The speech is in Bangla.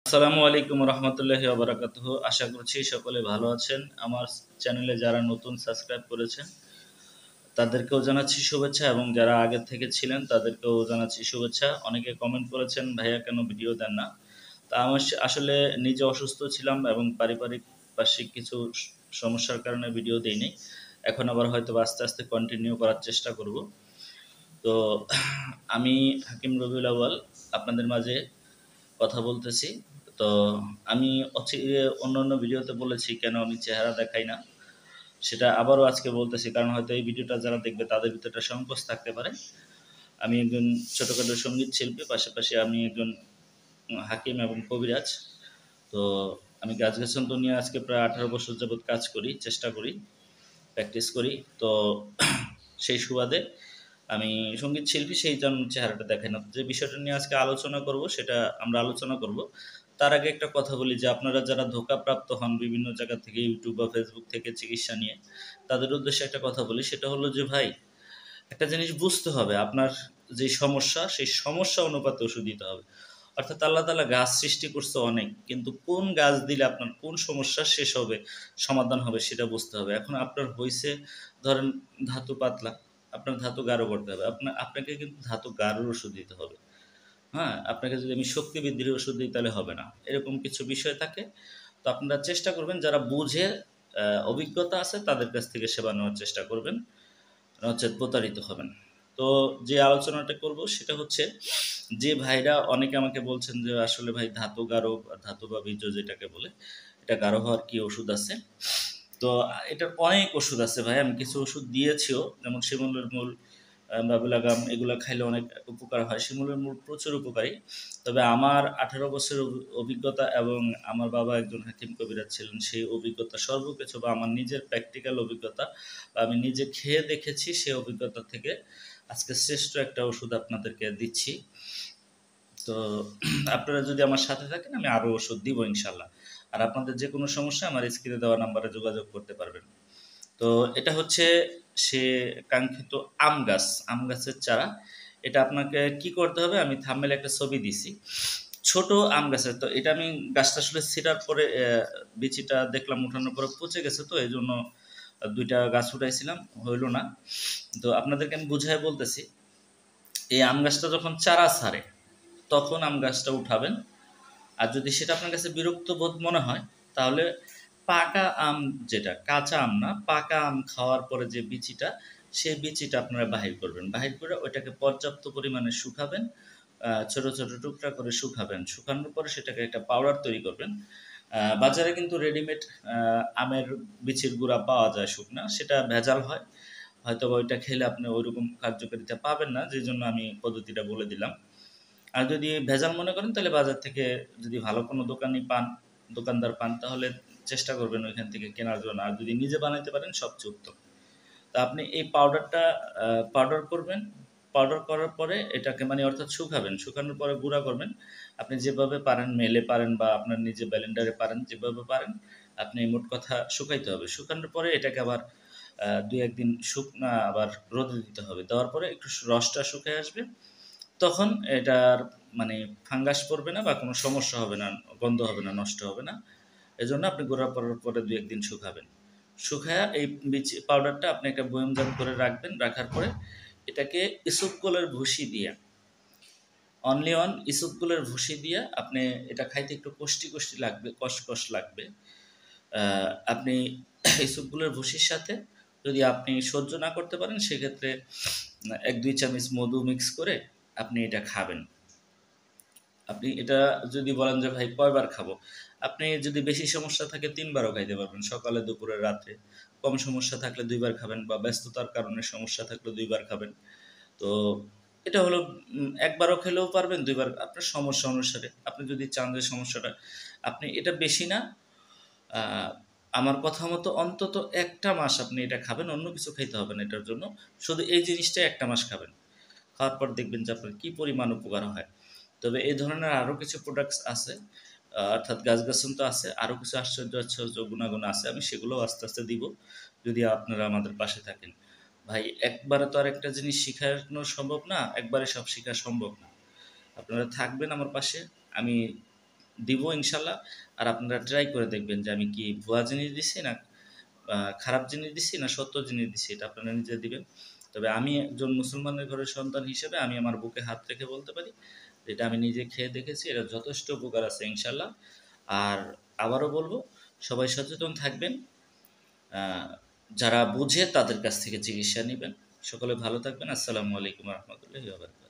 আসসালামু আলাইকুম রহমতুল্লাহি ওয়া বারাকাতুহু। আশা করছি সকলে ভালো আছেন। আমার চ্যানেলে যারা নতুন সাবস্ক্রাইব করেছেন তাদেরকেও জানাচ্ছি শুভেচ্ছা, এবং যারা আগে থেকে ছিলেন তাদেরকেও জানাচ্ছি শুভেচ্ছা। অনেকে কমেন্ট করেছেন, ভাইয়া কেন ভিডিও দেন না? তা আমি আসলে নিজে অসুস্থ ছিলাম এবং পারিপার্শ্বিক কিছু সমস্যার কারণে ভিডিও দেইনি। এখন আবার হয়তো আস্তে আস্তে কন্টিনিউ করার চেষ্টা করব। তো আমি হাকিম রবিউল আউয়াল আপনাদের মাঝে কথা বলতেছি। তো আমি অন্য ভিডিওতে বলেছি কেন আমি চেহারা দেখাই না, সেটা আবারও আজকে বলতেছি, কারণ হয়তো এই ভিডিওটা যারা দেখবে তাদের ভিতরে একটা সংকোচ থাকতে পারে। আমি একজন ছোটোখাটো সঙ্গীত শিল্পী, পাশাপাশি আমি একজন হাকিম এবং কবিরাজ। তো আমি গাছগাছালি নিয়ে আজকে প্রায় 18 বছর যাবৎ কাজ করি, চেষ্টা করি, প্র্যাকটিস করি। তো সেই সুবাদে আমি সঙ্গীত শিল্পী, সেই জন্য চেহারাটা দেখাই না। যে বিষয়টা নিয়ে আজকে আলোচনা করব সেটা আমরা আলোচনা করব। তার আগে একটা কথা বলি যে আপনারা যারা ধোঁকাপ্রাপ্ত হন বিভিন্ন জায়গা থেকে, ইউটিউব বা ফেসবুক থেকে চিকিৎসা নিয়ে, তাদের উদ্দেশ্যে একটা কথা বলি, সেটা হলো যে ভাই, একটা জিনিস বুঝতে হবে, আপনার যে সমস্যা সেই সমস্যা অনুপাতে ওষুধ দিতে হবে। অর্থাৎ আল্লাহ তাআলা গাছ সৃষ্টি করছে অনেক, কিন্তু কোন গাছ দিলে আপনার কোন সমস্যা শেষ হবে, সমাধান হবে, সেটা বুঝতে হবে। এখন আপনার হইছে ধরেন ধাতু পাতলা, আপনার ধাতু গাঢ় করতে হবে, আপনাকে কিন্তু ধাতু গাঢ়র ওষুধ দিতে হবে। হ্যাঁ, আপনাকে যদি আমি শক্তি বৃদ্ধির ওষুধ দিই তাহলে হবে না। এরকম কিছু বিষয় থাকে। তো আপনারা চেষ্টা করবেন যারা বুঝে অভিজ্ঞতা আছে তাদের কাছ থেকে সেবা নেওয়ার চেষ্টা করবেন, নচেৎ প্রতারিত হবেন। তো যে আলোচনাটা করব সেটা হচ্ছে, যে ভাইরা অনেকে আমাকে বলছেন যে আসলে ভাই ধাতু গাঢ়, ধাতু বা বীর্য যেটাকে বলে, এটা গাঢ় হওয়ার কি ওষুধ আছে? তো এটার অনেক ওষুধ আছে ভাই, আমি কিছু ওষুধ দিয়েছিও, যেমন শিমুলের মূল, বাবুলাগাম, এগুলো খাইলে অনেক উপকার হয়। শিমুলের মূল প্রচুর উপকারী। তবে আমার 18 বছরের অভিজ্ঞতা এবং আমার বাবা একজন হাকিম কবিরাজ ছিলেন, সেই অভিজ্ঞতা সর্বকিছু, বা আমার নিজের প্র্যাকটিক্যাল অভিজ্ঞতা, বা আমি নিজে খেয়ে দেখেছি, সেই অভিজ্ঞতা থেকে আজকে শ্রেষ্ঠ একটা ওষুধ আপনাদেরকে দিচ্ছি। তো আপনারা যদি আমার সাথে থাকেন আমি আরও ওষুধ দিব ইনশাল্লাহ। আর আপনাদের যে কোনো সমস্যা আমার স্ক্রিনে দেওয়া নাম্বারে যোগাযোগ করতে পারবেন। তো এটা হচ্ছে সে কাঙ্ক্ষিত আম গাছের চারা। এটা আপনাকে কি করতে হবে, আমি থাম্বনেলে একটা ছবি দিছি, ছোট আম গাছের। তো এটা আমি গাছটা আসলে ছিঁড়ার পরে বিচিটা দেখলাম উঠানোর পরে পচে গেছে, তো এই জন্য 2টা গাছ উঠাইছিলাম, হইল না। তো আপনাদেরকে আমি বুঝাই বলতেছি, এই আম গাছটা যখন চারা ছাড়ে তখন আম গাছটা উঠাবেন। আর যদি সেটা আপনার কাছে বিরক্ত বোধ মনে হয়, তাহলে পাকা আম, যেটা কাঁচা আম না, পাকা আম খাওয়ার পরে যে বিচিটা, সেই বিচিটা আপনারা বাহির করবেন। বাহির করে ওইটাকে পর্যাপ্ত পরিমাণে শুকাবেন, ছোট ছোট টুকরা করে শুকাবেন। শুকানোর পরে সেটাকে একটা পাউডার তৈরি করবেন। বাজারে কিন্তু রেডিমেড আমের বিচির গুঁড়া পাওয়া যায় শুকনা, সেটা ভেজাল হয়, হয়তো ওইটা খেলে আপনি ওইরকম কার্যকারিতা পাবেন না, যে জন্য আমি পদ্ধতিটা বলে দিলাম। আর যদি ভেজাল মনে করেন তাহলে বাজার থেকে যদি ভালো কোনো দোকানদার পান, তাহলে চেষ্টা করবেন ওইখান থেকে কেনার জন্য। আর যদি নিজে বানাইতে পারেন সবচেয়ে উত্তম। তা আপনি এই পাউডারটা পাউডার করবেন। পাউডার করার পরে এটাকে মানে অর্থাৎ শুকাবেন। শুকানোর পরে গুঁড়া করবেন। আপনি যেভাবে পারেন, মেলে পারেন বা আপনার নিজে ব্লেন্ডারে পারেন, যেভাবে পারেন আপনি মোট কথা শুকাইতে হবে। শুকানোর পরে এটাকে আবার ২-১ দিন শুকনা আবার রোদে দিতে হবে। দেওয়ার পরে একটু রসটা শুকায় আসবে। তখন এটার মানে ফাঙ্গাস পড়বে না বা কোনো সমস্যা হবে না, গন্ধ হবে না, নষ্ট হবে না। এজন্য আপনি গুঁড়া করার পরে ২-১ দিন শুকাবেন। শুকায়া এই পাউডারটা আপনি একটা বয়মজাত করে রাখবেন। রাখার পরে এটাকে ইসবগুলের ভুসি দিয়ে, অনলি অন ইসবগুলের ভুসি দিয়ে আপনি এটা খাইতে একটু কষ্টি লাগবে, কষকষ লাগবে। আপনি ইসবগুলের ভুসির সাথে যদি আপনি সহ্য না করতে পারেন, সেক্ষেত্রে ১-২ চামচ মধু মিক্স করে আপনি এটা খাবেন। আপনি এটা যদি বলেন যে ভাই কয়বার খাবো? আপনি যদি বেশি সমস্যা থাকে ৩ বারও খাইতে পারবেন। সকালে, দুপুরে, রাত্রে। কম সমস্যা থাকলে ২ বার খাবেন, বা ব্যস্ততার কারণে সমস্যা থাকলে ২ বার খাবেন। তো এটা হলো, ১ বারও খেলেও পারবেন, ২ বার আপনার সমস্যা অনুসারে। আপনি যদি চান যে সমস্যাটা আপনি এটা বেশি না, আ আমার কথা মতো অন্তত ১ টা মাস আপনি এটা খাবেন। অন্য কিছু খাইতে হবে না এটার জন্য। শুধু এই জিনিসটাই ১ টা মাস খাবেন। খাওয়ার পর দেখবেন যে আপনার কি পরিমাণ উপকার হয়। তবে এই ধরনের আরও কিছু প্রোডাক্টস আছে, অর্থাৎ গাছগাছালি তো আছে, আরও কিছু আশ্চর্য গুণাগুণ আছে। আমি সেগুলোও আস্তে আস্তে দিব, যদি আপনারা আমাদের পাশে থাকেন। ভাই একবারে তো আর একটা জিনিস শিখানো সম্ভব না, একবারে সব শিখা সম্ভব না। আপনারা থাকবেন আমার পাশে। আমি দিব ইনশাল্লাহ। আর আপনারা ট্রাই করে দেখবেন যে আমি কি ভুয়া জিনিস দিচ্ছি না খারাপ জিনিস দিচ্ছি না সত্য জিনিস দিচ্ছি, এটা আপনারা নিজে দিবেন। তবে আমি একজন মুসলমানের ঘরের সন্তান হিসেবে আমি আমার বুকে হাত রেখে বলতে পারি, এটা আমি নিজে খেয়ে দেখেছি, এটা যথেষ্ট উপকার আছে ইনশাল্লাহ। আর আবারও বলবো, সবাই সচেতন থাকবেন, যারা বুঝে তাদের কাছ থেকে চিকিৎসা নেবেন। সকলে ভালো থাকবেন। আসসালামু আলাইকুম রহমতুল্লাহি ওয়া বারাকাতুহু।